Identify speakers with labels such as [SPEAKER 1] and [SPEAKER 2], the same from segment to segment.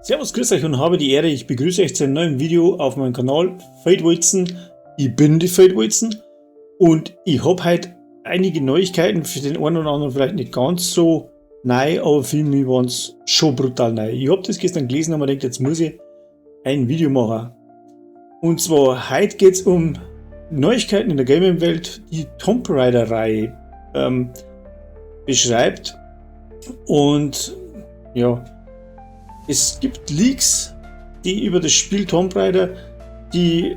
[SPEAKER 1] Servus, grüß euch und habe die Ehre, ich begrüße euch zu einem neuen Video auf meinem Kanal Feldwalzen. Ich bin die Feldwalzen und ich habe heute einige Neuigkeiten, für den einen oder anderen vielleicht nicht ganz so neu, aber für mich waren es schon brutal neu. Ich habe das gestern gelesen und mir gedacht, jetzt muss ich ein Video machen. Und zwar heute geht es um Neuigkeiten in der Gaming-Welt, die Tomb Raider-Reihe beschreibt. Und ja, es gibt Leaks, die über das Spiel Tomb Raider, die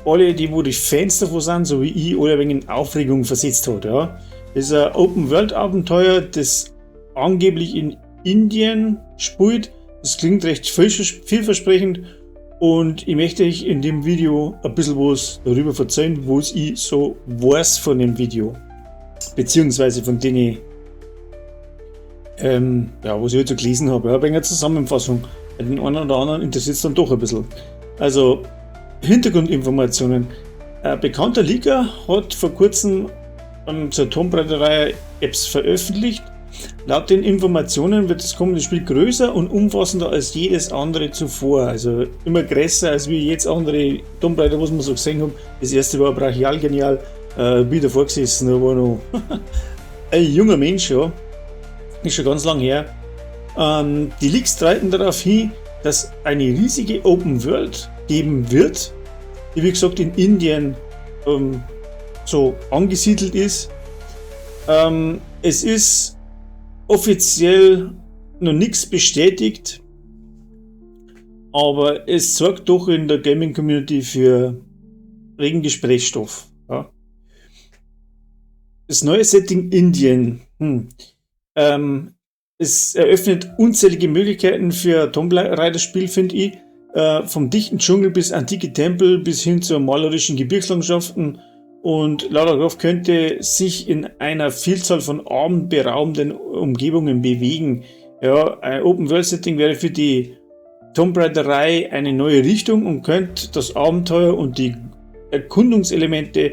[SPEAKER 1] alle, wo die Fans davon sind, so wie ich, alle ein wenig in Aufregung versetzt hat. Ja. Das ist ein Open-World-Abenteuer, das angeblich in Indien spielt. Das klingt recht vielversprechend und ich möchte euch in dem Video ein bisschen was darüber erzählen, was ich so weiß von dem Video. Beziehungsweise von denen, was ich halt so gelesen habe. Ja, eine Zusammenfassung. Bei den einen oder anderen interessiert es dann doch ein bisschen. Also, Hintergrundinformationen. Ein bekannter Leaker hat vor kurzem zur Tomb Raider-Reihe Apps veröffentlicht. Laut den Informationen wird das kommende Spiel größer und umfassender als jedes andere zuvor. Also immer größer als wie jetzt andere Tomb Raider, was wir so gesehen haben. Das erste war brachial genial. Wie davor gesessen, da war noch ein junger Mensch, ja. Ist schon ganz lang her. Die Leaks deuten darauf hin, dass eine riesige Open World geben wird, die wie gesagt in Indien so angesiedelt ist. Es ist offiziell noch nichts bestätigt, aber es sorgt doch in der Gaming Community für regen Gesprächsstoff. Ja. Das neue Setting Indien. Es eröffnet unzählige Möglichkeiten für ein Tomb Raider-Spiel, finde ich. Vom dichten Dschungel bis antike Tempel bis hin zu malerischen Gebirgslandschaften. Und Lara Croft könnte sich in einer Vielzahl von atemberaubenden Umgebungen bewegen. Ja, ein Open-World-Setting wäre für die Tomb Raider-Reihe eine neue Richtung und könnte das Abenteuer und die Erkundungselemente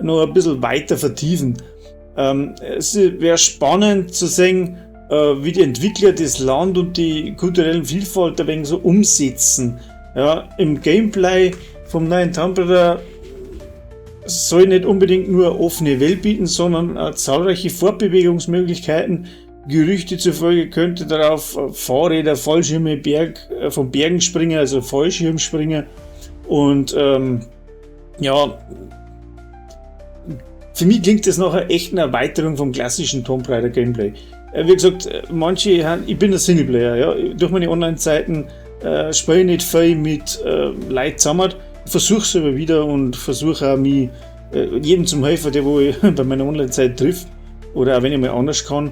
[SPEAKER 1] noch ein bisschen weiter vertiefen. Es wäre spannend zu sehen, wie die Entwickler das Land und die kulturellen Vielfalt ein wenig so umsetzen. Ja, im Gameplay vom neuen Tomb Raider soll nicht unbedingt nur eine offene Welt bieten, sondern zahlreiche Fortbewegungsmöglichkeiten. Gerüchte zufolge könnte darauf Fahrräder, Fallschirme, von Bergen springen, also Fallschirmspringer. Und ja, für mich klingt das nach einer echten Erweiterung vom klassischen Tomb Raider Gameplay. Wie gesagt, ich bin ein Singleplayer, ja. Durch meine Online-Zeiten spiele ich nicht viel mit Leuten zusammen. Ich versuche es aber wieder und versuche auch mich jedem zum helfen, der wo ich bei meiner Online-Zeit trifft. Oder auch wenn ich mal anders kann.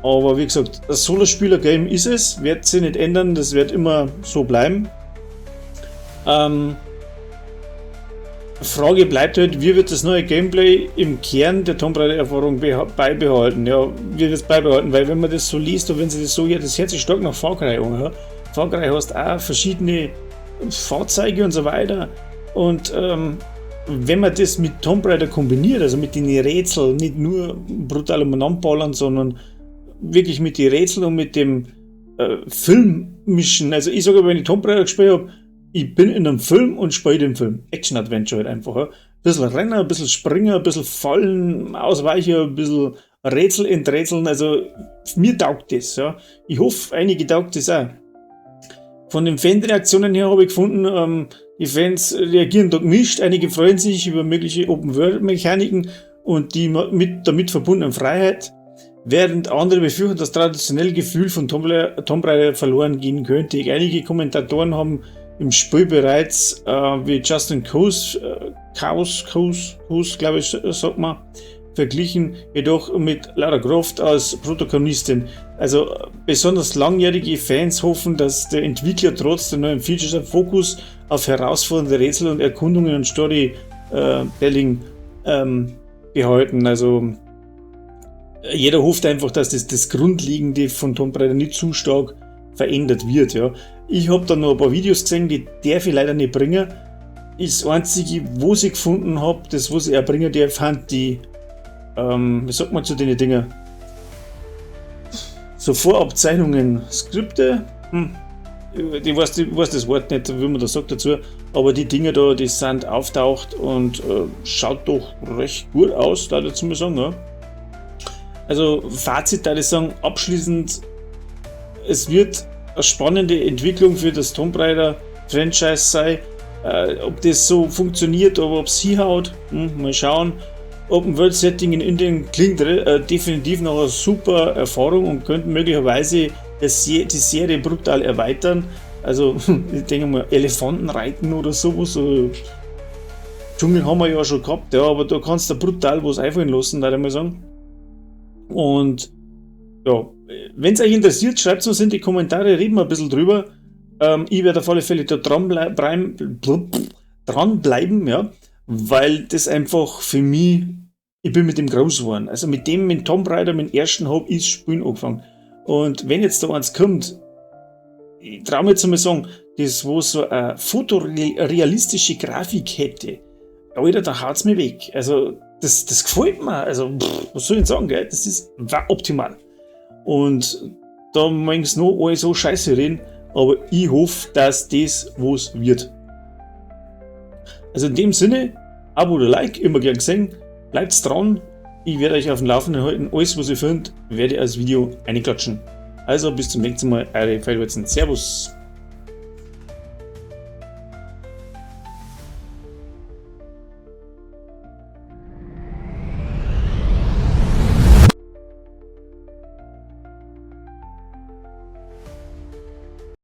[SPEAKER 1] Aber wie gesagt, das Solo-Spieler-Game ist es, wird sich nicht ändern, das wird immer so bleiben. Frage bleibt halt, wie wird das neue Gameplay im Kern der Tomb Raider-Erfahrung beibehalten? Ja, wie wird es beibehalten? Weil wenn man das so liest und wenn sie das so hier, das hört sich stark nach Far Cry an. Ja? Far Cry hast auch verschiedene Fahrzeuge und so weiter. Und wenn man das mit Tomb Raider kombiniert, also mit den Rätseln, nicht nur brutal umeinander, sondern wirklich mit den Rätseln und mit dem Film mischen. Also ich sage, wenn ich Tomb Raider gespielt habe, ich bin in einem Film und spiele den Film. Action-Adventure halt einfach. Ja. Ein bisschen rennen, ein bisschen springen, ein bisschen fallen, ausweichen, ein bisschen Rätsel enträtseln. Also mir taugt das. Ja. Ich hoffe, einige taugt das auch. Von den Fanreaktionen her habe ich gefunden, die Fans reagieren da gemischt. Einige freuen sich über mögliche Open-World-Mechaniken und die damit verbundene Freiheit, während andere befürchten, das traditionelle Gefühl von Tomb Raider verloren gehen könnte. Einige Kommentatoren haben im Spiel bereits, wie Justin Coase, glaube ich, sagt man, verglichen, jedoch mit Lara Croft als Protagonistin. Also besonders langjährige Fans hoffen, dass der Entwickler trotz der neuen Features einen Fokus auf herausfordernde Rätsel und Erkundungen und Storytelling behalten. Also jeder hofft einfach, dass das Grundlegende von Tomb Raider nicht zu stark verändert wird. Ja. Ich habe da noch ein paar Videos gesehen, die darf ich leider nicht bringen. Das einzige, was ich gefunden habe, das was ich auch bringen darf, fand die, wie sagt man zu den Dingen? So Vorabzeichnungen, Skripte, weiß das Wort nicht, wie man das sagt dazu, aber die Dinger da, die sind auftaucht und schaut doch recht gut aus, da dazu mal sagen, ja. Also Fazit, da ich sagen, abschließend, es wird eine spannende Entwicklung für das Tomb Raider Franchise sein. Ob das so funktioniert, aber ob es hinhaut, mal schauen. Open World Setting in Indien klingt definitiv noch eine super Erfahrung und könnte möglicherweise die Serie brutal erweitern. Also ich denke mal Elefanten reiten oder sowas. Dschungel haben wir ja schon gehabt, ja, aber da kannst du brutal was einfallen lassen, würde ich mal sagen. Und ja, wenn es euch interessiert, schreibt es uns in die Kommentare, reden wir ein bisschen drüber. Ich werde auf alle Fälle da dranbleiben, ja, weil das einfach für mich, ich bin mit dem groß geworden. Also mit Tomb Raider, mit dem ersten habe ich das Spielen angefangen. Und wenn jetzt da eins kommt, ich traue mir jetzt einmal sagen, das wo so eine fotorealistische Grafik hätte, Alter, da haut's mir weg. Also das gefällt mir. Also was soll ich sagen, gell? Das war optimal. Und da mögen sie noch alle so scheiße reden, aber ich hoffe, dass das was wird. Also in dem Sinne, Abo oder Like, immer gern gesehen, bleibt dran, ich werde euch auf dem Laufenden halten, alles was ihr findet, werde ich als Video einklatschen. Also bis zum nächsten Mal, eure Feldwürzen, Servus!